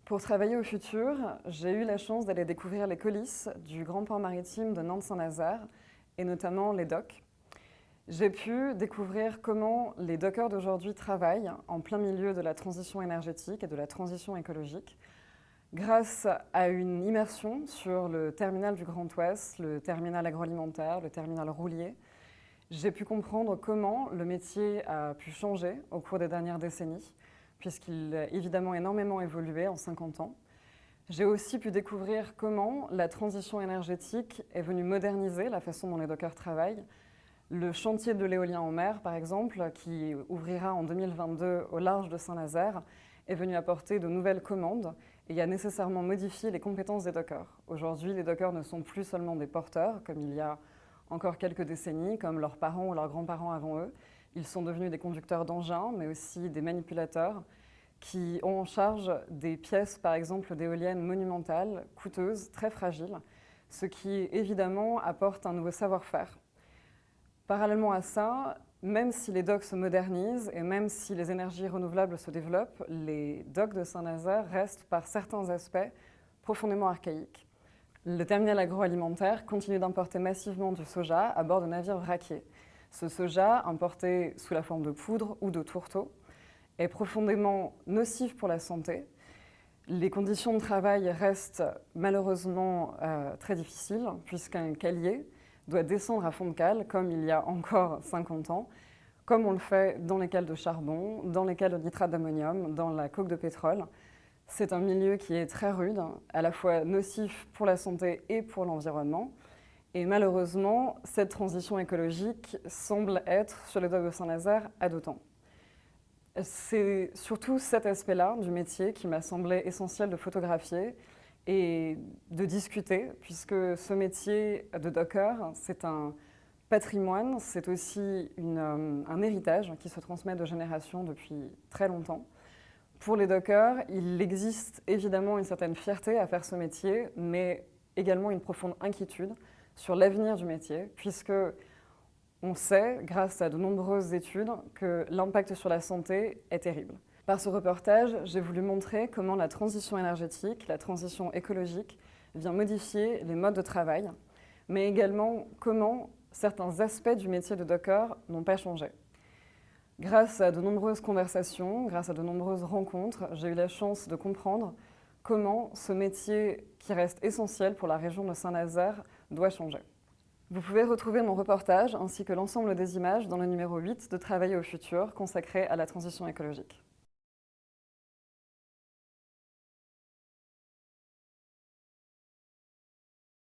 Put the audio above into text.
Pour travailler au futur, j'ai eu la chance d'aller découvrir les coulisses du grand port maritime de Nantes-Saint-Nazaire et notamment les docks. J'ai pu découvrir comment les dockers d'aujourd'hui travaillent en plein milieu de la transition énergétique et de la transition écologique grâce à une immersion sur le terminal du Grand Ouest, le terminal agroalimentaire, le terminal roulier. J'ai pu comprendre comment le métier a pu changer au cours des dernières décennies, puisqu'il a évidemment énormément évolué en 50 ans. J'ai aussi pu découvrir comment la transition énergétique est venue moderniser la façon dont les dockers travaillent. Le chantier de l'éolien en mer, par exemple, qui ouvrira en 2022 au large de Saint-Nazaire, est venu apporter de nouvelles commandes et a nécessairement modifié les compétences des dockers. Aujourd'hui, les dockers ne sont plus seulement des porteurs, comme il y a encore quelques décennies, comme leurs parents ou leurs grands-parents avant eux. Ils sont devenus des conducteurs d'engins, mais aussi des manipulateurs qui ont en charge des pièces, par exemple d'éoliennes monumentales, coûteuses, très fragiles, ce qui évidemment apporte un nouveau savoir-faire. Parallèlement à ça, même si les docks se modernisent et même si les énergies renouvelables se développent, les docks de Saint-Nazaire restent par certains aspects profondément archaïques. Le terminal agroalimentaire continue d'importer massivement du soja à bord de navires vraquiers. Ce soja, importé sous la forme de poudre ou de tourteaux, est profondément nocif pour la santé. Les conditions de travail restent malheureusement très difficiles, puisqu'un calier doit descendre à fond de cale, comme il y a encore 50 ans, comme on le fait dans les cales de charbon, dans les cales de nitrate d'ammonium, dans la coke de pétrole. C'est un milieu qui est très rude, à la fois nocif pour la santé et pour l'environnement. Et malheureusement, cette transition écologique semble être, sur les docks de Saint-Nazaire, à deux temps. C'est surtout cet aspect-là du métier qui m'a semblé essentiel de photographier et de discuter, puisque ce métier de docker, c'est un patrimoine, c'est aussi un héritage qui se transmet de génération depuis très longtemps. Pour les dockers, il existe évidemment une certaine fierté à faire ce métier, mais également une profonde inquiétude sur l'avenir du métier, puisque on sait, grâce à de nombreuses études, que l'impact sur la santé est terrible. Par ce reportage, j'ai voulu montrer comment la transition énergétique, la transition écologique vient modifier les modes de travail, mais également comment certains aspects du métier de docker n'ont pas changé. Grâce à de nombreuses conversations, grâce à de nombreuses rencontres, j'ai eu la chance de comprendre comment ce métier, qui reste essentiel pour la région de Saint-Nazaire, doit changer. Vous pouvez retrouver mon reportage ainsi que l'ensemble des images dans le numéro 8 de Travailler au futur consacré à la transition écologique.